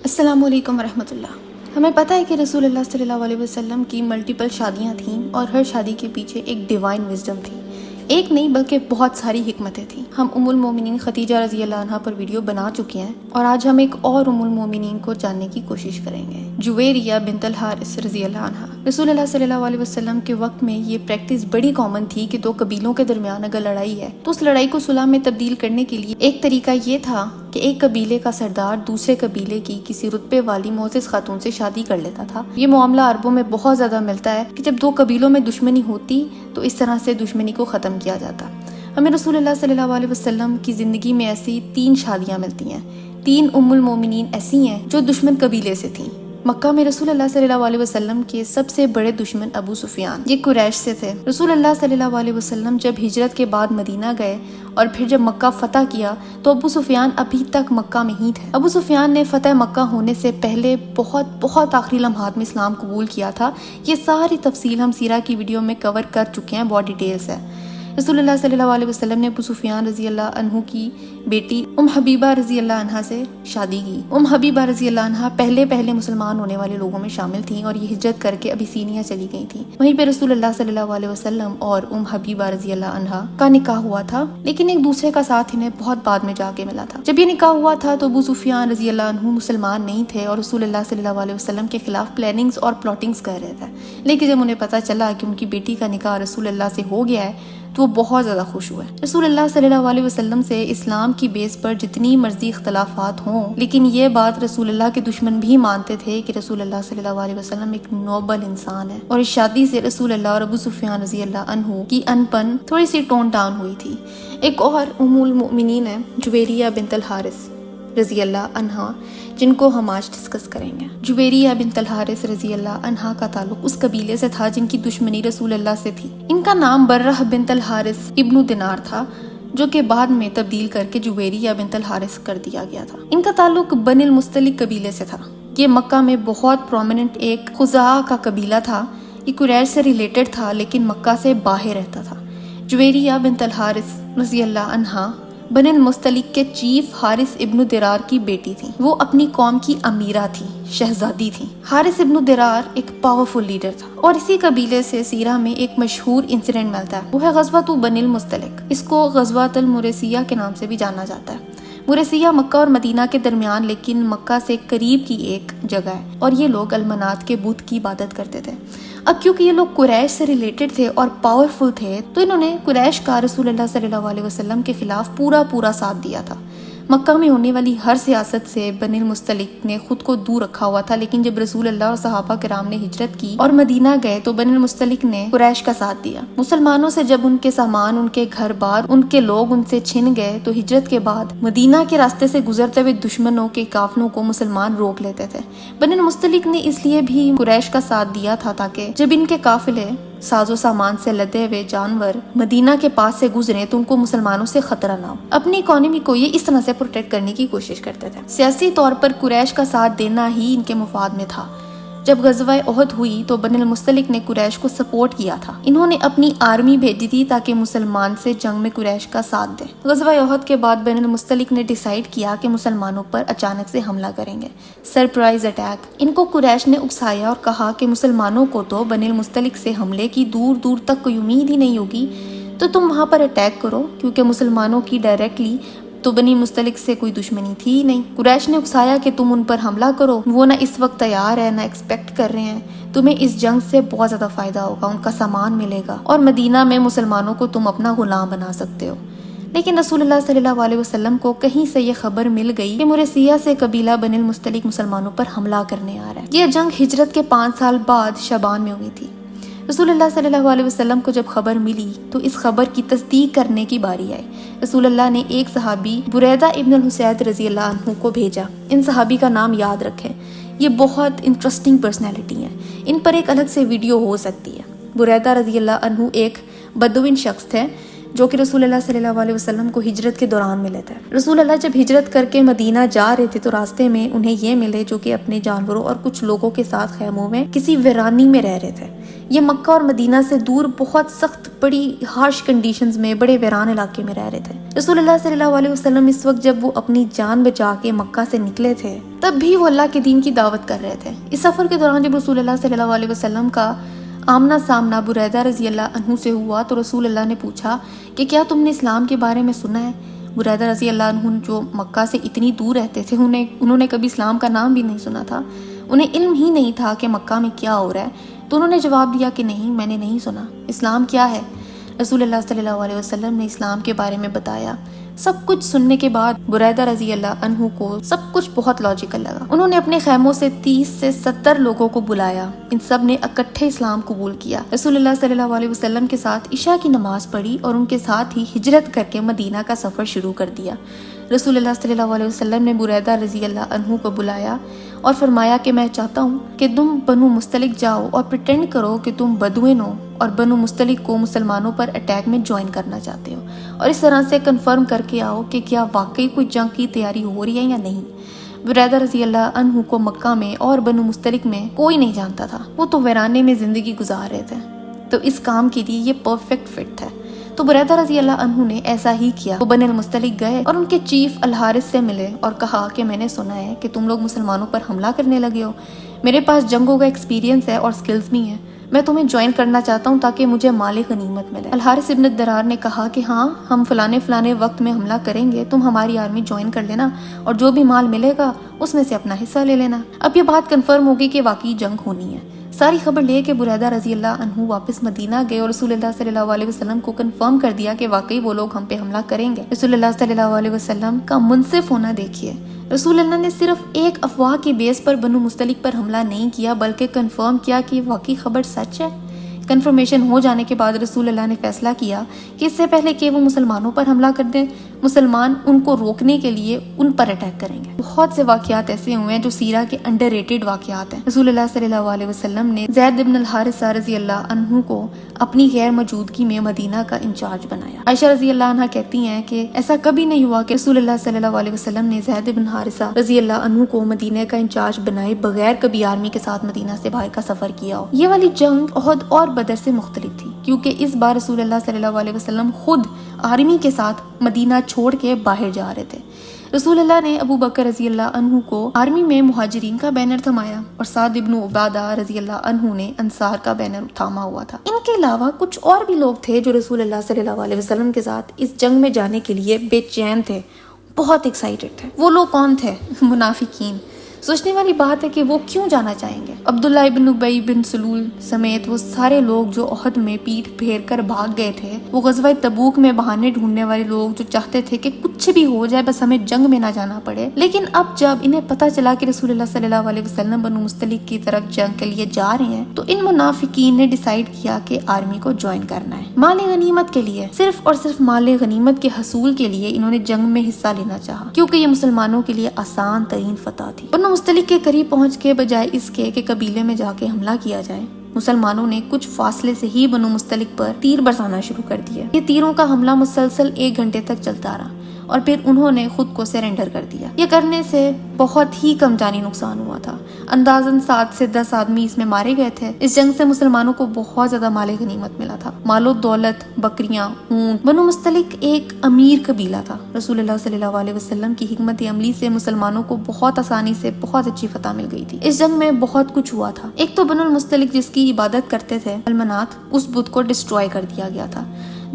السلام علیکم ورحمۃ اللہ۔ ہمیں پتہ ہے کہ رسول اللہ صلی اللہ علیہ وسلم کی ملٹیپل شادیاں تھیں اور ہر شادی کے پیچھے ایک ڈیوائن وزڈم تھی، ایک نہیں بلکہ بہت ساری حکمتیں تھیں۔ ہم ام المومنین خدیجہ رضی اللہ عنہا پر ویڈیو بنا چکے ہیں اور آج ہم ایک اور ام المومنین کو جاننے کی کوشش کریں گے، جویریہ بنت الحارث رضی اللہ عنہا۔ رسول اللہ صلی اللہ علیہ وسلم کے وقت میں یہ پریکٹس بڑی کامن تھی کہ دو قبیلوں کے درمیان اگر لڑائی ہے تو اس لڑائی کو صلح میں تبدیل کرنے کے لیے ایک طریقہ یہ تھا کہ ایک قبیلے کا سردار دوسرے قبیلے کی کسی رتبے والی معزز خاتون سے شادی کر لیتا تھا۔ یہ معاملہ عربوں میں بہت زیادہ ملتا ہے کہ جب دو قبیلوں میں دشمنی ہوتی تو اس طرح سے دشمنی کو ختم کیا جاتا۔ ہمیں رسول اللہ صلی اللہ علیہ وسلم کی زندگی میں ایسی 3 شادیاں ملتی ہیں، 3 ام المومنین ایسی ہیں جو دشمن قبیلے سے تھیں۔ مکہ میں رسول اللہ صلی اللہ علیہ وسلم کے سب سے بڑے دشمن ابو سفیان، یہ قریش سے تھے۔ رسول اللہ صلی اللہ علیہ وسلم جب ہجرت کے بعد مدینہ گئے اور پھر جب مکہ فتح کیا تو ابو سفیان ابھی تک مکہ میں ہی تھے۔ ابو سفیان نے فتح مکہ ہونے سے پہلے بہت آخری لمحات میں اسلام قبول کیا تھا۔ یہ ساری تفصیل ہم سیرہ کی ویڈیو میں کور کر چکے ہیں، بہت ڈیٹیلز ہے۔ رسول اللہ صلی اللہ علیہ وسلم نے ابو سفیان رضی اللہ عنہ کی بیٹی ام حبیبہ رضی اللہ عنہا سے شادی کی۔ ام حبیبہ رضی اللہ عنہا پہلے مسلمان ہونے والے لوگوں میں شامل تھیں اور یہ ہجرت کر کے ابیسینیا چلی گئی تھیں۔ وہیں پہ رسول اللہ صلی اللہ علیہ وسلم اور ام حبیبہ رضی اللہ عنہا کا نکاح ہوا تھا، لیکن ایک دوسرے کا ساتھ انہیں بہت بعد میں جا کے ملا تھا۔ جب یہ نکاح ہوا تھا تو ابو سفیان رضی اللہ عنہ مسلمان نہیں تھے اور رسول اللہ صلی اللہ علیہ وسلم کے خلاف پلاننگز اور پلاٹنگز کر رہے تھے، لیکن جب انہیں پتہ چلا کہ ان کی بیٹی کا نکاح رسول اللہ سے ہو گیا ہے تو وہ بہت زیادہ خوش ہوئے۔ رسول اللہ صلی اللہ علیہ وسلم سے اسلام کی بیس پر جتنی مرضی اختلافات ہوں، لیکن یہ بات رسول اللہ کے دشمن بھی مانتے تھے کہ رسول اللہ صلی اللہ علیہ وسلم ایک نوبل انسان ہے، اور اس شادی سے رسول اللہ اور ابو سفیان رضی اللہ عنہ کی ان پن تھوڑی سی ٹون ڈاؤن ہوئی تھی۔ ایک اور ام المؤمنین ہے جویریہ بنت الحارث رضی اللہ عنہا، جن کو ہم آج ڈسکس کریں گے۔ جویریہ بنت الحارث رضی اللہ عنہا کا تعلق اس قبیلے سے تھا جن کی دشمنی رسول اللہ سے تھی۔ ان کا نام برہ بنت الحارث ابن دینار تھا، جو کہ بعد میں تبدیل کر کے جویریہ بنت الحارث کر دیا گیا تھا۔ ان کا تعلق بنی المستلق قبیلے سے تھا۔ یہ مکہ میں بہت پرومیننٹ ایک خزاعہ کا قبیلہ تھا۔ یہ قریش سے ریلیٹڈ تھا لیکن مکہ سے باہر رہتا تھا۔ جویریہ بنت الحارث رضی اللہ عنہا بنی المستلق کے چیف حارث ابن درار کی بیٹی تھی۔ وہ اپنی قوم کی امیرہ تھی، شہزادی تھی۔ حارث ابن درار ایک پاورفل لیڈر تھا اور اسی قبیلے سے سیرہ میں ایک مشہور انسیڈنٹ ملتا ہے، وہ ہے غزوۃ بنی المستلق۔ اس کو غزوۃ المریسیہ کے نام سے بھی جانا جاتا ہے۔ مریسیہ مکہ اور مدینہ کے درمیان لیکن مکہ سے قریب کی ایک جگہ ہے، اور یہ لوگ المنات کے بت کی عبادت کرتے تھے۔ اب کیونکہ یہ لوگ قریش سے ریلیٹڈ تھے اور پاورفل تھے تو انہوں نے قریش کا رسول اللہ صلی اللہ علیہ وسلم کے خلاف پورا ساتھ دیا تھا۔ مکہ میں ہونے والی ہر سیاست سے بنی المستلق نے خود کو دور رکھا ہوا تھا، لیکن جب رسول اللہ اور صحابہ کرام نے ہجرت کی اور مدینہ گئے تو بنی المستلق نے قریش کا ساتھ دیا۔ مسلمانوں سے جب ان کے سامان، ان کے گھر بار، ان کے لوگ ان سے چھن گئے تو ہجرت کے بعد مدینہ کے راستے سے گزرتے ہوئے دشمنوں کے قافلوں کو مسلمان روک لیتے تھے۔ بنی المستلق نے اس لیے بھی قریش کا ساتھ دیا تھا تاکہ جب ان کے قافلے ساز و سامان سے لدے ہوئے جانور مدینہ کے پاس سے گزرے تو ان کو مسلمانوں سے خطرہ نہ ہو۔ اپنی اکانومی کو یہ اس طرح سے پروٹیکٹ کرنے کی کوشش کرتے تھے۔ سیاسی طور پر قریش کا ساتھ دینا ہی ان کے مفاد میں تھا۔ جب غزوہ احد ہوئی تو بنی المستلق نے قریش کو سپورٹ کیا تھا۔ انہوں نے اپنی آرمی بھیجی تھی تاکہ مسلمان سے جنگ میں قریش کا ساتھ دیں۔ غزوہ احد کے بعد بنی المستلق نے ڈیسائیڈ کیا کہ مسلمانوں پر اچانک سے حملہ کریں گے، سرپرائز اٹیک۔ ان کو قریش نے اکسایا اور کہا کہ مسلمانوں کو تو بنی المستلق سے حملے کی دور تک کوئی امید ہی نہیں ہوگی، تو تم وہاں پر اٹیک کرو، کیونکہ مسلمانوں کی ڈائریکٹلی تو بنی مستلق سے کوئی دشمنی تھی ہی نہیں۔ قریش نے اکسایا کہ تم ان پر حملہ کرو، وہ نہ اس وقت تیار ہے نہ ایکسپیکٹ کر رہے ہیں، تمہیں اس جنگ سے بہت زیادہ فائدہ ہوگا، ان کا سامان ملے گا اور مدینہ میں مسلمانوں کو تم اپنا غلام بنا سکتے ہو۔ لیکن رسول اللہ صلی اللہ علیہ وسلم کو کہیں سے یہ خبر مل گئی کہ مریسیہ سے قبیلہ بنی المستلق مسلمانوں پر حملہ کرنے آ رہا ہے۔ یہ جنگ ہجرت کے 5 سال بعد شعبان میں ہوئی تھی۔ رسول اللہ صلی اللہ علیہ وسلم کو جب خبر ملی تو اس خبر کی تصدیق کرنے کی باری آئی۔ رسول اللہ نے ایک صحابی بریدہ ابن الحصیب رضی اللہ عنہ کو بھیجا۔ ان صحابی کا نام یاد رکھیں، یہ بہت انٹرسٹنگ پرسنالٹی ہیں، ان پر ایک الگ سے ویڈیو ہو سکتی ہے۔ بریدہ رضی اللہ عنہ ایک بدوین شخص تھے جو کہ رسول اللہ صلی اللہ علیہ وسلم کو ہجرت کے دوران ملے تھے۔ رسول اللہ جب ہجرت کر کے مدینہ جا رہے تھے تو راستے میں انہیں یہ ملے جو کہ اپنے جانوروں اور کچھ لوگوں کے ساتھ خیموں میں کسی ویرانی میں رہ رہے تھے۔ یہ مکہ اور مدینہ سے دور بہت سخت بڑی ہارش کنڈیشنز میں بڑے ویران علاقے میں رہ رہے تھے۔ رسول اللہ صلی اللہ علیہ وسلم اس وقت جب وہ اپنی جان بچا کے مکہ سے نکلے تھے تب بھی وہ اللہ کے دین کی دعوت کر رہے تھے۔ اس سفر کے دوران جب رسول اللہ صلی اللہ علیہ وسلم کا آمنا سامنا بریدہ رضی اللہ عنہ سے ہوا تو رسول اللہ نے پوچھا کہ کیا تم نے اسلام کے بارے میں سنا ہے؟ بریدہ رضی اللہ عنہ جو مکہ سے اتنی دور رہتے تھے انہوں نے کبھی اسلام کا نام بھی نہیں سنا تھا، انہیں علم ہی نہیں تھا کہ مکہ میں کیا ہو رہا ہے، تو انہوں نے جواب دیا کہ نہیں، میں نے نہیں سنا، اسلام کیا ہے؟ رسول اللہ صلی اللہ علیہ وسلم نے اسلام کے بارے میں بتایا۔ سب کچھ سننے کے بعد بریدہ رضی اللہ عنہ کو سب کچھ بہت لاجیکل لگا۔ انہوں نے اپنے خیموں سے 30 سے 70 لوگوں کو بلایا، ان سب نے اکٹھے اسلام قبول کیا۔ رسول اللہ صلی اللہ علیہ وسلم کے ساتھ عشاء کی نماز پڑھی اور ان کے ساتھ ہی ہجرت کر کے مدینہ کا سفر شروع کر دیا۔ رسول اللہ صلی اللہ علیہ وسلم نے بریدہ رضی اللہ عنہ کو بلایا اور فرمایا کہ میں چاہتا ہوں کہ تم بنو مستلق جاؤ اور پریٹینڈ کرو کہ تم بدوین ہو اور بنو مستلق کو مسلمانوں پر اٹیک میں جوائن کرنا چاہتے ہو، اور اس طرح سے کنفرم کر کے آؤ کہ کیا واقعی کوئی جنگ کی تیاری ہو رہی ہے یا نہیں۔ بریدہ رضی اللہ عنہ کو مکہ میں اور بنو مستلق میں کوئی نہیں جانتا تھا، وہ تو ویرانے میں زندگی گزار رہے تھے، تو اس کام کے لیے یہ پرفیکٹ فٹ تھا۔ تو بریدہ رضی اللہ عنہ نے ایسا ہی کیا، وہ بنی المستلق گئے اور ان کے چیف الحارث سے ملے اور کہا کہ میں نے سنا ہے کہ تم لوگ مسلمانوں پر حملہ کرنے لگے ہو، میرے پاس جنگوں کا ایکسپیرینس ہے اور سکلز بھی ہیں، میں تمہیں جوائن کرنا چاہتا ہوں تاکہ مجھے مال غنیمت ملے۔ الحارث ابن الدرار نے کہا کہ ہاں، ہم فلانے وقت میں حملہ کریں گے، تم ہماری آرمی جوائن کر لینا اور جو بھی مال ملے گا اس میں سے اپنا حصہ لے لینا۔ اب یہ بات کنفرم ہوگی کہ واقعی جنگ ہونی ہے۔ ساری خبر لے کے بریدہ رضی اللہ عنہ واپس مدینہ گئے اور رسول اللہ صلی اللہ علیہ وسلم کو کنفرم کر دیا کہ واقعی وہ لوگ ہم پہ حملہ کریں گے۔ رسول اللہ صلی اللہ علیہ وسلم کا منصف ہونا دیکھیے، رسول اللہ نے صرف ایک افواہ کی بیس پر بنو مستلق پر حملہ نہیں کیا بلکہ کنفرم کیا کہ واقعی خبر سچ ہے۔ کنفرمیشن ہو جانے کے بعد رسول اللہ نے فیصلہ کیا کہ اس سے پہلے کہ وہ مسلمانوں پر حملہ کر دیں، مسلمان ان کو روکنے کے لیے ان پر اٹیک کریں گے۔ بہت سے واقعات ایسے ہوئے ہیں جو سیرہ کے انڈر ریٹڈ واقعات ہیں۔ رسول اللہ صلی اللہ علیہ وسلم نے زید بن الحارثہ رضی اللہ عنہ کو اپنی غیر موجودگی میں مدینہ کا انچارج بنایا۔ عائشہ رضی اللہ عنہ کہتی ہیں کہ ایسا کبھی نہیں ہوا کہ رسول اللہ صلی اللہ علیہ وسلم نے زید بن حارثہ رضی اللہ عنہ کو مدینہ کا انچارج بنائے بغیر کبھی آرمی کے ساتھ مدینہ سے باہر کا سفر کیا ہو۔ یہ والی جنگ احد اور بدر سے مختلف تھی کیونکہ اس بار رسول اللہ صلی اللہ علیہ وسلم خود آرمی کے ساتھ مدینہ چھوڑ کے باہر جا رہے تھے۔ رسول اللہ نے ابو بکر رضی اللہ عنہ کو آرمی میں مہاجرین کا بینر تھمایا اور سعد ابن عبادہ رضی اللہ عنہ نے انصار کا بینر تھاما ہوا تھا۔ ان کے علاوہ کچھ اور بھی لوگ تھے جو رسول اللہ صلی اللہ علیہ وسلم کے ساتھ اس جنگ میں جانے کے لیے بے چین تھے، بہت ایکسائٹڈ تھے۔ وہ لوگ کون تھے؟ منافقین۔ سوچنے والی بات ہے کہ وہ کیوں جانا چاہیں گے؟ عبداللہ ابن ابی بن سلول سمیت وہ سارے لوگ جو احد میں پیٹھ پھیر کر بھاگ گئے تھے، وہ غزوہ تبوک میں بہانے ڈھونڈنے والے لوگ جو چاہتے تھے کہ کچھ بھی ہو جائے بس ہمیں جنگ میں نہ جانا پڑے، لیکن اب جب انہیں پتہ چلا کہ رسول اللہ صلی اللہ علیہ وسلم بنو مستلق کی طرف جنگ کے لیے جا رہے ہیں تو ان منافقین نے ڈیسائیڈ کیا کہ آرمی کو جوائن کرنا ہے مال غنیمت کے لیے، صرف اور صرف مال غنیمت کے حصول کے لیے انہوں نے جنگ میں حصہ لینا چاہا کیونکہ یہ مسلمانوں کے لیے آسان ترین فتح تھی۔ بنو مستلق کے قریب پہنچ کے بجائے اس کے کہ قبیلے میں جا کے حملہ کیا جائے، مسلمانوں نے کچھ فاصلے سے ہی بنو مستلق پر تیر برسانا شروع کر دیا۔ یہ تیروں کا حملہ مسلسل 1 گھنٹے تک چلتا رہا اور پھر انہوں نے خود کو سرنڈر کر دیا۔ یہ کرنے سے بہت ہی کم جانی نقصان ہوا تھا، اندازاً 7 سے 10 آدمی اس میں مارے گئے تھے۔ اس جنگ سے مسلمانوں کو بہت زیادہ مال غنیمت ملا تھا، مال و دولت، بکریاں، اونٹ۔ بنو مستلق ایک امیر قبیلہ تھا۔ رسول اللہ صلی اللہ علیہ وسلم کی حکمت عملی سے مسلمانوں کو بہت آسانی سے بہت اچھی فتح مل گئی تھی۔ اس جنگ میں بہت کچھ ہوا تھا۔ ایک تو بنو المستلق جس کی عبادت کرتے تھے المنات، اس بت کو ڈسٹروائے کر دیا گیا تھا۔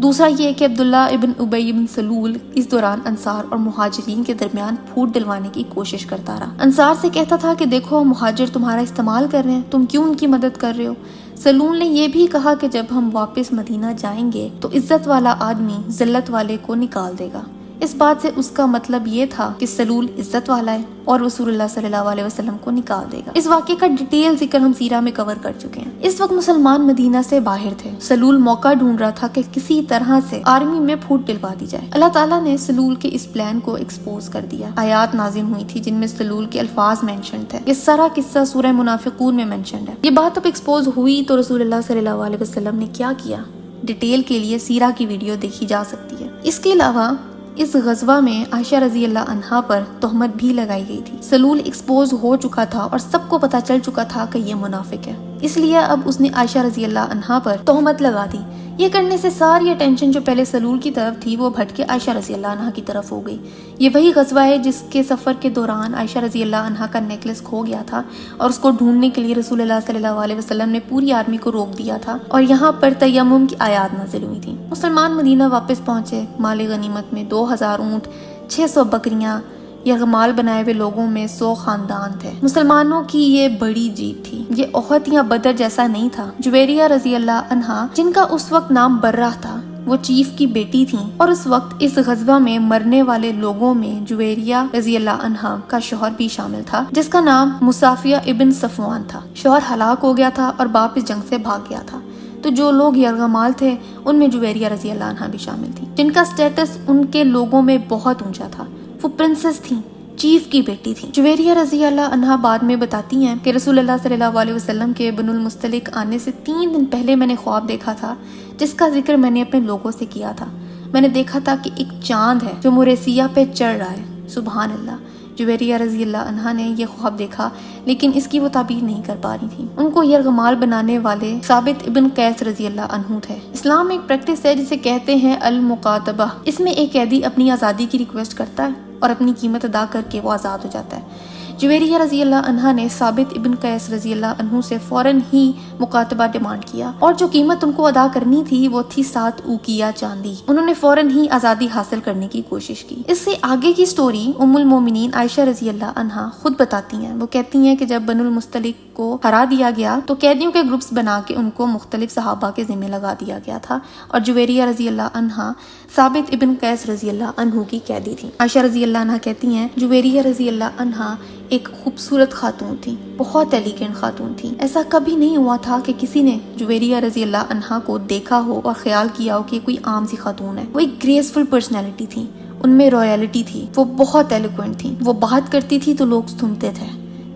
دوسرا یہ کہ عبداللہ ابن ابی بن سلول اس دوران انصار اور مہاجرین کے درمیان پھوٹ ڈلوانے کی کوشش کرتا رہا۔ انصار سے کہتا تھا کہ دیکھو مہاجر تمہارا استعمال کر رہے ہیں، تم کیوں ان کی مدد کر رہے ہو؟ سلول نے یہ بھی کہا کہ جب ہم واپس مدینہ جائیں گے تو عزت والا آدمی ذلت والے کو نکال دے گا۔ اس بات سے اس کا مطلب یہ تھا کہ سلول عزت والا ہے اور رسول اللہ صلی اللہ علیہ وسلم کو نکال دے گا۔ اس واقعے کا ڈیٹیل ذکر ہم سیرہ میں کور کر چکے ہیں۔ اس وقت مسلمان مدینہ سے باہر تھے، سلول موقع ڈھونڈ رہا تھا کہ کسی طرح سے آرمی میں پھوٹ ڈلوا دی جائے۔ اللہ تعالیٰ نے سلول کے اس پلان کو ایکسپوز کر دیا۔ آیات نازل ہوئی تھی جن میں سلول کے الفاظ مینشن تھے۔ یہ سارا قصہ سورہ منافقون میں مینشنڈ ہے۔ یہ بات اب ایکسپوز ہوئی تو رسول اللہ صلی اللہ علیہ وسلم نے کیا کیا؟ ڈیٹیل کے لیے سیرہ کی ویڈیو دیکھی جا سکتی ہے۔ اس کے علاوہ اس غزوہ میں عائشہ رضی اللہ عنہا پر تہمت بھی لگائی گئی تھی۔ سلول ایکسپوز ہو چکا تھا اور سب کو پتا چل چکا تھا کہ یہ منافق ہے، اس لیے اب اس نے عائشہ رضی اللہ عنہا پر تہمت لگا دی۔ یہ کرنے سے ساری اٹینشن جو پہلے سلول کی طرف تھی وہ بھٹ کے عائشہ رضی اللہ عنہا کی طرف ہو گئی۔ یہ وہی غزوہ ہے جس کے سفر کے دوران عائشہ رضی اللہ عنہا کا نیکلس کھو گیا تھا اور اس کو ڈھونڈنے کے لیے رسول اللہ صلی اللہ علیہ وسلم نے پوری آرمی کو روک دیا تھا اور یہاں پر تیمم کی آیات نازل ہوئی تھی۔ مسلمان مدینہ واپس پہنچے، مال غنیمت میں 2000 اونٹ، 600 بکریاں، یرغمال بنائے ہوئے لوگوں میں 100 خاندان تھے۔ مسلمانوں کی یہ بڑی جیت تھی۔ یہ احد یا بدر جیسا نہیں تھا۔ جویریہ رضی اللہ عنہا، جن کا اس وقت نام برہ تھا، وہ چیف کی بیٹی تھیں اور اس وقت اس غزوہ میں مرنے والے لوگوں میں جویریہ رضی اللہ عنہا کا شوہر بھی شامل تھا، جس کا نام مصافیہ ابن صفوان تھا۔ شوہر ہلاک ہو گیا تھا اور باپ اس جنگ سے بھاگ گیا تھا، تو جو لوگ یرغمال تھے ان میں جویریہ رضی اللہ عنہا بھی شامل تھی، جن کا سٹیٹس ان کے لوگوں میں بہت اونچا تھا۔ وہ پرنسس تھیں، چیف کی بیٹی تھی۔ جویریہ رضی اللہ عنہا بعد میں بتاتی ہیں کہ رسول اللہ صلی اللہ علیہ وسلم کے بنو المستلق آنے سے 3 دن پہلے میں نے خواب دیکھا تھا، جس کا ذکر میں نے اپنے لوگوں سے کیا تھا۔ میں نے دیکھا تھا کہ ایک چاند ہے جو موریسیہ پہ چڑھ رہا ہے۔ سبحان اللہ۔ جویریہ رضی اللہ عنہا نے یہ خواب دیکھا، لیکن اس کی وہ تعبیر نہیں کر پا رہی تھی۔ ان کو یرغمال بنانے والے ثابت ابن قیس رضی اللہ عنہ تھے۔ اسلام میں ایک پریکٹس ہے جسے کہتے ہیں المقاتبہ۔ اس میں ایک قیدی اپنی آزادی کی ریکویسٹ کرتا ہے اور اپنی قیمت ادا کر کے وہ آزاد ہو جاتا ہے۔ جویریہ رضی اللہ عنہا نے ثابت ابن قیس رضی اللہ عنہ سے فوراً ہی مکاتبہ ڈیمانڈ کیا، اور جو قیمت ان کو ادا کرنی تھی وہ تھی 7 اوقیہ چاندی۔ انہوں نے فوراً ہی آزادی حاصل کرنے کی کوشش کی۔ اس سے آگے کی سٹوری ام المومنین عائشہ رضی اللہ عنہا خود بتاتی ہیں۔ وہ کہتی ہیں کہ جب بنو المستلق کو ہرا دیا گیا تو قیدیوں کے گروپس بنا کے ان کو مختلف صحابہ کے ذمہ لگا دیا گیا تھا، اور جویریہ رضی اللہ عنہا ثابت ابن قیس رضی اللہ عنہ کی قیدی تھی۔ عائشہ رضی اللہ عنہا کہتی ہیں جویریہ رضی اللہ عنہا ایک خوبصورت خاتون تھی، بہت ایلیگنٹ خاتون تھی۔ ایسا کبھی نہیں ہوا تھا کہ کسی نے جویریہ رضی اللہ عنہا کو دیکھا ہو اور خیال کیا ہو کہ کوئی عام سی خاتون ہے۔ وہ ایک گریسفل پرسنالٹی تھی، ان میں رائلٹی تھی، وہ بہت ایلیگنٹ تھی، وہ بات کرتی تھی تو لوگ سنتے تھے۔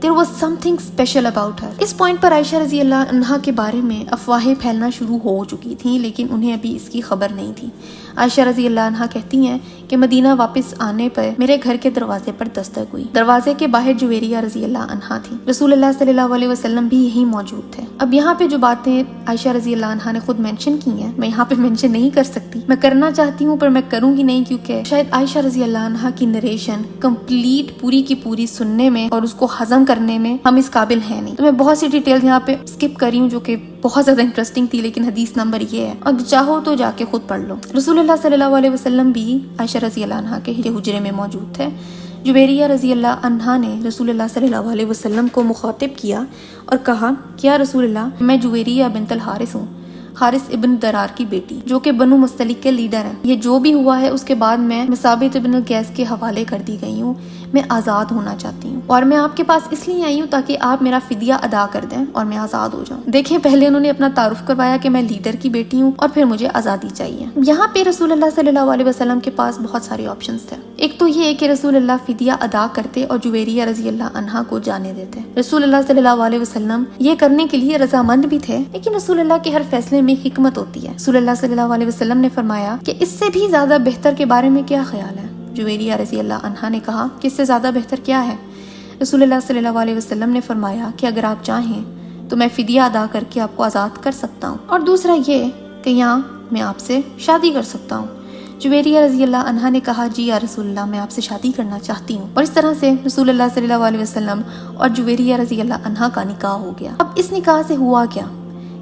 There was something special about her۔ اس پوائنٹ پر عائشہ رضی اللہ عنہا کے بارے میں افواہیں پھیلنا شروع ہو چکی تھیں، لیکن انہیں ابھی اس کی خبر نہیں تھی۔ عائشہ رضی اللہ عنہا کہتی ہیں کہ مدینہ واپس آنے پر میرے گھر کے دروازے پر دستک ہوئی۔ دروازے کے باہر جویریہ رضی اللہ عنہا تھی۔ رسول اللہ صلی اللہ علیہ وسلم بھی یہیں موجود تھے۔ اب یہاں پہ جو باتیں عائشہ رضی اللہ عنہا نے خود مینشن کی ہیں، میں یہاں پہ مینشن نہیں کر سکتی۔ میں کرنا چاہتی ہوں پر میں کروں گی نہیں، کیونکہ شاید عائشہ رضی اللہ عنہا کی نریشن کمپلیٹ پوری کی پوری سننے میں اور اس کو ہضم کرنے میں ہم اس قابل ہیں نہیں، تو میں بہت سی ڈیٹیل یہاں پہ اسکپ کر رہی ہوں جو کہ بہت زیادہ انٹرسٹنگ تھی، لیکن حدیث نمبر یہ ہے، اگر چاہو تو جا کے خود پڑھ لو۔ رسول اللہ صلی اللہ علیہ وسلم بھی عائشہ رضی اللہ عنہا کے حجرے میں موجود تھے۔ جویریہ رضی اللہ عنہا نے رسول اللہ صلی اللہ علیہ وسلم کو مخاطب کیا اور کہا، کیا رسول اللہ، میں جویریہ بنت الحارث ہوں، حارث ابن درار کی بیٹی، جو کہ بنو مستلق کے لیڈر ہیں۔ یہ جو بھی ہوا ہے اس کے بعد میں ثابت ابن القیس کے حوالے کر دی گئی ہوں۔ میں آزاد ہونا چاہتی ہوں اور میں آپ کے پاس اس لیے آئی ہوں تاکہ آپ میرا فدیہ ادا کر دیں اور میں آزاد ہو جاؤں۔ دیکھیں، پہلے انہوں نے اپنا تعارف کروایا کہ میں لیڈر کی بیٹی ہوں اور پھر مجھے آزادی چاہیے۔ یہاں پہ رسول اللہ صلی اللہ علیہ وسلم کے پاس بہت سارے آپشنز تھے۔ ایک تو یہ کہ رسول اللہ فدیہ ادا کرتے اور جویریہ رضی اللہ عنہا کو جانے دیتے۔ رسول اللہ صلی اللہ علیہ وسلم یہ کرنے کے لیے رضامند بھی تھے، لیکن رسول اللہ کے ہر فیصلے میں حکمت ہوتی ہے۔ رسول اللہ صلی اللہ علیہ وسلم نے فرمایا کہ اس سے بھی زیادہ بہتر کے بارے میں کیا خیال ہے؟ جویریہ رضی اللہ عنہا نے کہا کہ اس سے زیادہ بہتر کیا ہے؟ رسول اللہ صلی اللہ علیہ وسلم نے فرمایا کہ اگر آپ چاہیں تو میں فدیہ ادا کر کے آپ کو آزاد کر سکتا ہوں، اور دوسرا یہ کہ یہاں میں آپ سے شادی کر سکتا ہوں۔ جویریہ رضی اللہ عنہا نے کہا، جی یا رسول اللہ، میں آپ سے شادی کرنا چاہتی ہوں۔ اور اس طرح سے رسول اللہ صلی اللہ علیہ وسلم اور جویریہ رضی اللہ عنہا کا نکاح ہو گیا۔ اب اس نکاح سے ہوا کیا؟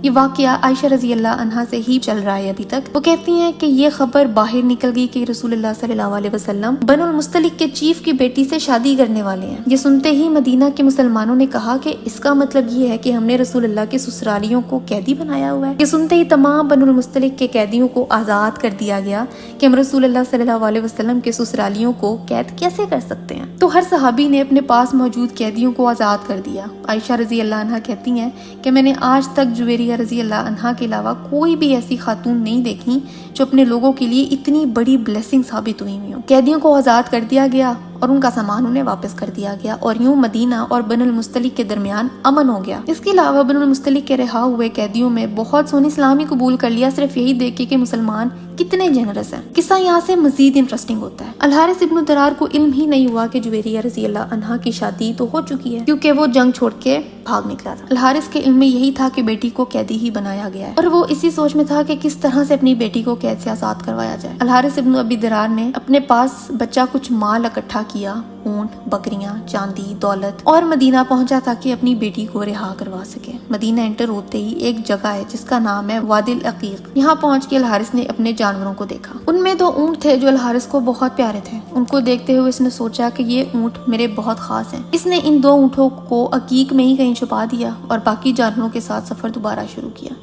یہ واقعہ عائشہ رضی اللہ عنہا سے ہی چل رہا ہے ابھی تک۔ وہ کہتی ہیں کہ یہ خبر باہر نکل گئی کہ رسول اللہ صلی اللہ علیہ وسلم بنو المستلق کے چیف کی بیٹی سے شادی کرنے والے ہیں۔ یہ سنتے ہی مدینہ کے مسلمانوں نے کہا کہ اس کا مطلب یہ ہے کہ ہم نے رسول اللہ کے سسرالیوں کو قیدی بنایا ہوا ہے۔ یہ سنتے ہی تمام بنو المستلق کے قیدیوں کو آزاد کر دیا گیا کہ ہم رسول اللہ صلی اللہ علیہ وسلم کے سسرالیوں کو قید کیسے کر سکتے ہیں؟ تو ہر صحابی نے اپنے پاس موجود قیدیوں کو آزاد کر دیا۔ عائشہ رضی اللہ عنہا کہتی ہیں کہ میں نے آج تک جویریہ رضی اللہ عنہا کے علاوہ کوئی بھی ایسی خاتون نہیں دیکھی جو اپنے لوگوں کے لیے اتنی بڑی بلیسنگ ثابت ہوئی ہوئی ہوں۔ قیدیوں کو آزاد کر دیا گیا اور ان کا سامان انہیں واپس کر دیا گیا، اور یوں مدینہ اور بن المستلق کے درمیان امن ہو گیا۔ اس کے علاوہ بن المستلق کے رہا ہوئے قیدیوں میں بہت سو نے اسلام ہی قبول کر لیا، صرف یہی دیکھ کے کہ مسلمان کتنے جنرس ہیں۔ قصہ یہاں سے مزید انٹرسٹنگ ہوتا ہے۔ الحارث ابن درار کو علم ہی نہیں ہوا کہ جویریہ رضی اللہ عنہا کی شادی تو ہو چکی ہے، کیونکہ وہ جنگ چھوڑ کے بھاگ نکلا تھا۔ الحارث کے علم میں یہی تھا کہ بیٹی کو قیدی ہی بنایا گیا ہے، اور وہ اسی سوچ میں تھا کہ کس طرح سے اپنی بیٹی کو قید سے آزاد کروایا جائے۔ الحارث ابن ابی درار نے اپنے پاس بچہ کچھ مال اکٹھا کیا، اونٹ، بکریاں، چاندی، دولت، اور مدینہ پہنچا تاکہ اپنی بیٹی کو رہا کروا سکے۔ مدینہ انٹر ہوتے ہی ایک جگہ ہے جس کا نام ہے وادی العقیق۔ یہاں پہنچ کے الحارث نے اپنے جانوروں کو دیکھا۔ ان میں 2 اونٹ تھے جو الحارث کو بہت پیارے تھے۔ ان کو دیکھتے ہوئے اس نے سوچا کہ یہ اونٹ میرے بہت خاص ہیں۔ اس نے ان 2 اونٹوں کو عقیق میں ہی کہیں چھپا دیا اور باقی جانوروں کے ساتھ سفر دوبارہ شروع کیا۔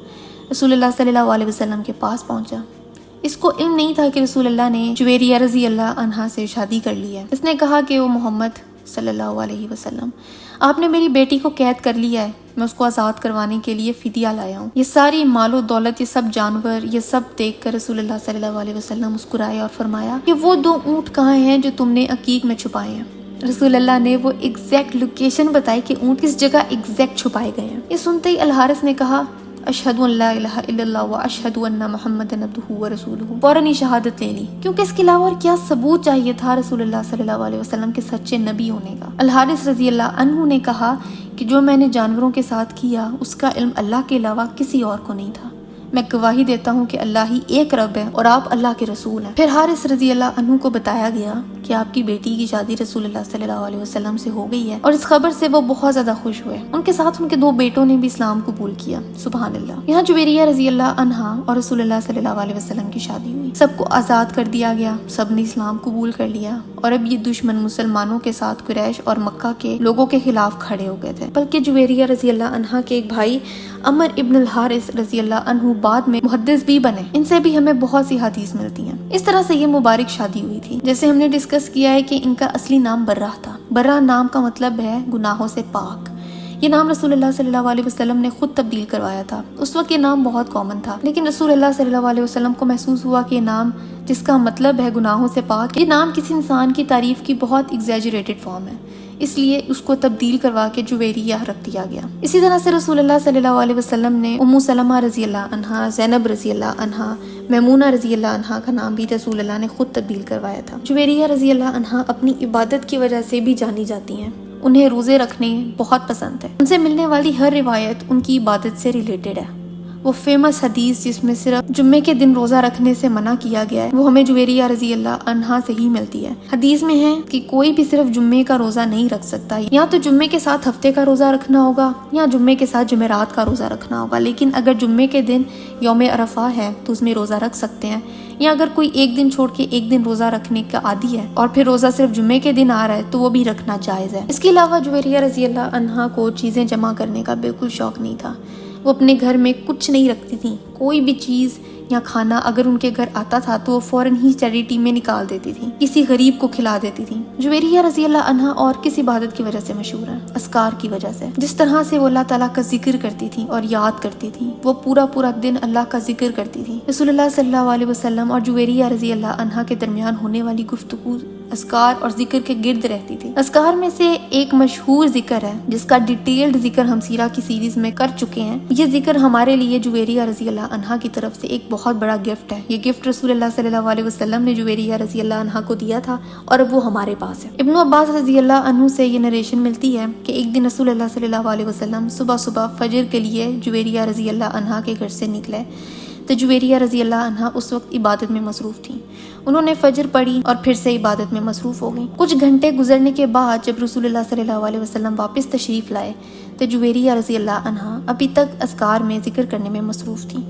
رسول اللہ صلی اللہ علیہ وسلم کے پاس پہنچا۔ اس کو علم نہیں تھا کہ رسول اللہ نے جویریہ رضی اللہ عنہا سے شادی کر لی ہے۔ اس نے کہا کہ وہ محمد صلی اللہ علیہ وسلم، آپ نے میری بیٹی کو قید کر لیا ہے، میں اس کو آزاد کروانے کے لیے فدیہ لایا ہوں۔ یہ ساری مال و دولت، یہ سب جانور، یہ سب دیکھ کر رسول اللہ صلی اللہ علیہ وسلم مسکرائے اور فرمایا کہ وہ 2 اونٹ کہاں ہیں جو تم نے عقیق میں چھپائے ہیں؟ رسول اللہ نے وہ ایگزیکٹ لوکیشن بتائی کہ اونٹ کس جگہ ایگزیکٹ چھپائے گئے ہیں۔ یہ سنتے ہی الحارث نے کہا اشہد ان لا الہ الا اللہ و اشہد ان محمد عبدہ و رسولہ، فوراً ہی شہادت لے لی، کیونکہ اس کے علاوہ اور کیا ثبوت چاہیے تھا رسول اللہ صلی اللہ علیہ وسلم کے سچے نبی ہونے کا۔ الحارث رضی اللہ عنہ نے کہا کہ جو میں نے جانوروں کے ساتھ کیا اس کا علم اللہ کے علاوہ کسی اور کو نہیں تھا، میں گواہی دیتا ہوں کہ اللہ ہی ایک رب ہے اور آپ اللہ کے رسول ہیں۔ پھر حارث رضی اللہ عنہ کو بتایا گیا کہ آپ کی بیٹی کی شادی رسول اللہ صلی اللہ علیہ وسلم سے ہو گئی ہے، اور اس خبر سے وہ بہت زیادہ خوش ہوئے۔ ان کے ساتھ ان کے 2 بیٹوں نے بھی اسلام قبول کیا، سبحان اللہ۔ یہاں جویریہ رضی اللہ عنہا اور رسول اللہ صلی اللہ علیہ وسلم کی شادی ہوئی، سب کو آزاد کر دیا گیا، سب نے اسلام قبول کر لیا، اور اب یہ دشمن مسلمانوں کے ساتھ قریش اور مکہ کے لوگوں کے خلاف کھڑے ہو گئے تھے۔ بلکہ جویریہ رضی اللہ عنہا کے ایک بھائی عمر ابن الحارث رضی اللہ عنہ بعد میں محدث بھی بنے، ان سے بھی ہمیں بہت سی حدیث ملتی ہیں۔ اس طرح سے یہ مبارک شادی ہوئی تھی۔ جیسے ہم نے ڈسکس کیا ہے کہ ان کا اصلی نام برہ تھا۔ برہ نام کا مطلب ہے گناہوں سے پاک۔ یہ نام رسول اللہ صلی اللہ علیہ وسلم نے خود تبدیل کروایا تھا۔ اس وقت یہ نام بہت کامن تھا، لیکن رسول اللہ صلی اللہ علیہ وسلم کو محسوس ہوا کہ یہ نام جس کا مطلب ہے گناہوں سے پاک، یہ نام کسی انسان کی تعریف کی بہت ایگزیجریٹڈ فارم ہے، اس لیے اس کو تبدیل کروا کے جویریہ رکھ دیا گیا۔ اسی طرح سے رسول اللہ صلی اللہ علیہ وسلم نے ام سلمہ رضی اللہ عنہا، زینب رضی اللہ عنہا، میمونہ رضی اللہ عنہا کا نام بھی رسول اللہ نے خود تبدیل کروایا تھا۔ جویریہ رضی اللہ عنہا اپنی عبادت کی وجہ سے بھی جانی جاتی ہیں۔ انہیں روزے رکھنے بہت پسند ہے۔ ان سے ملنے والی ہر روایت ان کی عبادت سے ریلیٹڈ ہے۔ وہ فیمس حدیث جس میں صرف جمعے کے دن روزہ رکھنے سے منع کیا گیا ہے، وہ ہمیں جویریہ رضی اللہ عنہا سے ہی ملتی ہے۔ حدیث میں ہے کہ کوئی بھی صرف جمعے کا روزہ نہیں رکھ سکتا، یا تو جمعے کے ساتھ ہفتے کا روزہ رکھنا ہوگا یا جمعے کے ساتھ جمعرات کا روزہ رکھنا ہوگا، لیکن اگر جمعے کے دن یوم عرفہ ہے تو اس میں روزہ رکھ سکتے ہیں، یا اگر کوئی ایک دن چھوڑ کے ایک دن روزہ رکھنے کا عادی ہے اور پھر روزہ صرف جمعے کے دن آ رہا ہے تو وہ بھی رکھنا جائز ہے۔ اس کے علاوہ جویریہ رضی اللہ عنہا کو چیزیں جمع کرنے کا بالکل شوق نہیں تھا۔ وہ اپنے گھر میں کچھ نہیں رکھتی تھیں، کوئی بھی چیز یا کھانا اگر ان کے گھر آتا تھا تو وہ فوراً ہی چیریٹی میں نکال دیتی تھی، کسی غریب کو کھلا دیتی تھی۔ جویریہ رضی اللہ عنہا اور کس عبادت کی وجہ سے مشہور ہے؟ اذکار کی وجہ سے۔ جس طرح سے وہ اللہ تعالیٰ کا ذکر کرتی تھی اور یاد کرتی تھی، وہ پورا دن اللہ کا ذکر کرتی تھی۔ رسول اللہ صلی اللہ علیہ وسلم اور جویریہ رضی اللہ عنہا کے درمیان ہونے والی گفتگو اذکار اور ذکر کے گرد رہتی تھی۔ اذکار میں سے ایک مشہور ذکر ہے جس کا ڈیٹیلڈ ذکر ہم سیرہ کی سیریز میں کر چکے ہیں۔ یہ ذکر ہمارے لیے جویریہ رضی اللہ عنہا کی طرف سے ایک بہت بڑا گفٹ ہے۔ یہ گفٹ رسول اللہ صلی اللہ علیہ وسلم نے جویریہ رضی اللہ عنہا کو دیا تھا اور اب وہ ہمارے پاس ہے۔ ابن عباس رضی اللہ عنہ سے یہ نریشن ملتی ہے کہ ایک دن رسول اللہ صلی اللہ علیہ وسلم صبح فجر کے لیے جویریہ رضی اللہ عنہا کے گھر سے نکلے تو جویریہ رضی اللہ عنہا اس وقت عبادت میں مصروف تھیں۔ انہوں نے فجر پڑھی اور پھر سے عبادت میں مصروف ہو گئیں۔ کچھ گھنٹے گزرنے کے بعد جب رسول اللہ صلی اللہ علیہ وسلم واپس تشریف لائے تو جویریہ رضی اللہ عنہا ابھی تک اذکار میں ذکر کرنے میں مصروف تھیں۔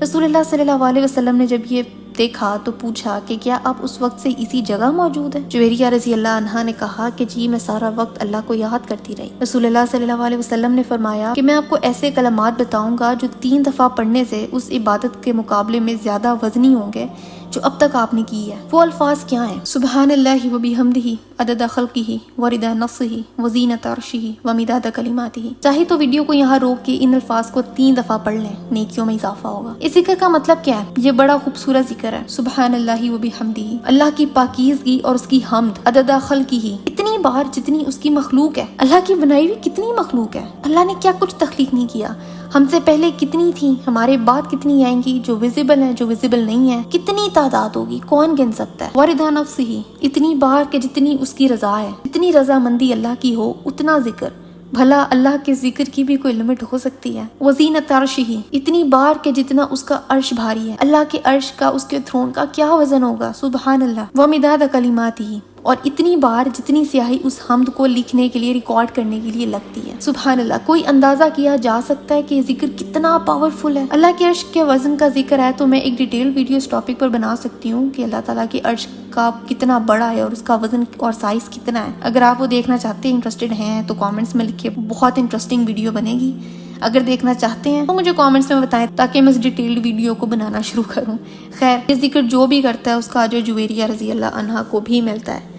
رسول اللہ صلی اللہ علیہ وسلم نے جب یہ دیکھا تو پوچھا کہ کیا آپ اس وقت سے اسی جگہ موجود ہیں؟ جویریہ رضی اللہ عنہا نے کہا کہ جی، میں سارا وقت اللہ کو یاد کرتی رہی۔ رسول اللہ صلی اللہ علیہ وسلم نے فرمایا کہ میں آپ کو ایسے کلمات بتاؤں گا جو 3 دفعہ پڑھنے سے اس عبادت کے مقابلے میں زیادہ وزنی ہوں گے جو اب تک آپ نے کی ہے۔ وہ الفاظ کیا ہیں؟ سبحان اللہ و بحمدہ عدد خلقہ و رضا نفسہ و زینت عرشہ و مداد کلماتہ۔ چاہے تو ویڈیو کو یہاں روک کے ان الفاظ کو 3 دفعہ پڑھ لیں، نیکیوں میں اضافہ ہوگا۔ اس ذکر کا مطلب کیا ہے؟ یہ بڑا خوبصورت ذکر ہے، سبحان اللہ و بحمدہ، اللہ کی پاکیزگی اور اس کی حمد، عدد خلقہ، اتنی بار جتنی اس کی مخلوق ہے۔ اللہ کی بنائی ہوئی کتنی مخلوق ہے، اللہ نے کیا کچھ تخلیق نہیں کیا، ہم سے پہلے کتنی تھیں، ہمارے بعد کتنی آئیں گی، جو ویزیبل ہیں جو ویزیبل نہیں ہیں، کتنی تعداد ہوگی، کون گن سکتا ہے۔ ورضا نفسہ، اتنی بار کہ جتنی اس کی رضا ہے، جتنی رضامندی اللہ کی ہو اتنا ذکر۔ بھلا اللہ کے ذکر کی بھی کوئی لمٹ ہو سکتی ہے؟ وزینت عرشہ، اتنی بار کہ جتنا اس کا عرش بھاری ہے، اللہ کے عرش کا، اس کے تھرون کا کیا وزن ہوگا، سبحان اللہ۔ ومداد کلماتہ، اور اتنی بار جتنی سیاہی اس حمد کو لکھنے کے لیے، ریکارڈ کرنے کے لیے لگتی ہے، سبحان اللہ۔ کوئی اندازہ کیا جا سکتا ہے کہ یہ ذکر کتنا پاورفل ہے؟ اللہ کے عرش کے وزن کا ذکر ہے تو میں ایک ڈیٹیل ویڈیو اس ٹاپک پر بنا سکتی ہوں کہ اللہ تعالیٰ کے عرش کا کتنا بڑا ہے اور اس کا وزن اور سائز کتنا ہے۔ اگر آپ وہ دیکھنا چاہتے ہیں، انٹرسٹڈ ہیں، تو کامنٹس میں لکھیے، بہت انٹرسٹنگ ویڈیو بنے گی۔ اگر دیکھنا چاہتے ہیں تو مجھے کامنٹس میں بتائیں تاکہ میں اس ڈیٹیلڈ ویڈیو کو بنانا شروع کروں۔ خیر، یہ ذکر جو بھی کرتا ہے اس کا اجر جویریہ رضی اللہ عنہا کو بھی ملتا ہے۔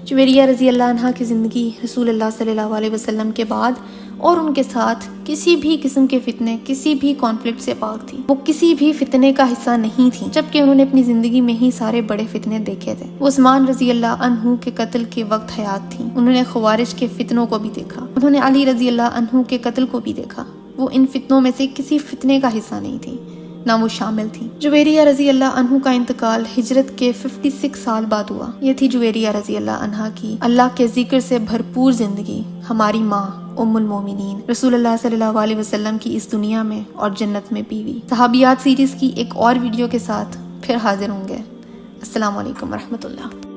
جویریہ رضی اللہ عنہا کی زندگی رسول اللہ صلی اللہ علیہ وسلم کے بعد اور ان کے ساتھ کسی بھی قسم کے فتنے، کسی بھی کانفلکٹ سے پاک تھی۔ وہ کسی بھی فتنے کا حصہ نہیں تھی، جبکہ انہوں نے اپنی زندگی میں ہی سارے بڑے فتنے دیکھے تھے۔ وہ عثمان رضی اللہ عنہ کے قتل کے وقت حیات تھی، انہوں نے خوارج کے فتنوں کو بھی دیکھا، انہوں نے علی رضی اللہ عنہ کے قتل کو بھی دیکھا۔ وہ ان فتنوں میں سے کسی فتنے کا حصہ نہیں تھی، نہ وہ شامل تھی۔ جویریہ رضی اللہ عنہ کا انتقال ہجرت کے 56 سال بعد ہوا۔ یہ تھی جویریہ رضی اللہ عنہا کی اللہ کے ذکر سے بھرپور زندگی، ہماری ماں ام المومنین، رسول اللہ صلی اللہ علیہ وسلم کی اس دنیا میں اور جنت میں بیوی۔ صحابیات سیریز کی ایک اور ویڈیو کے ساتھ پھر حاضر ہوں گے۔ السلام علیکم ورحمۃ اللہ۔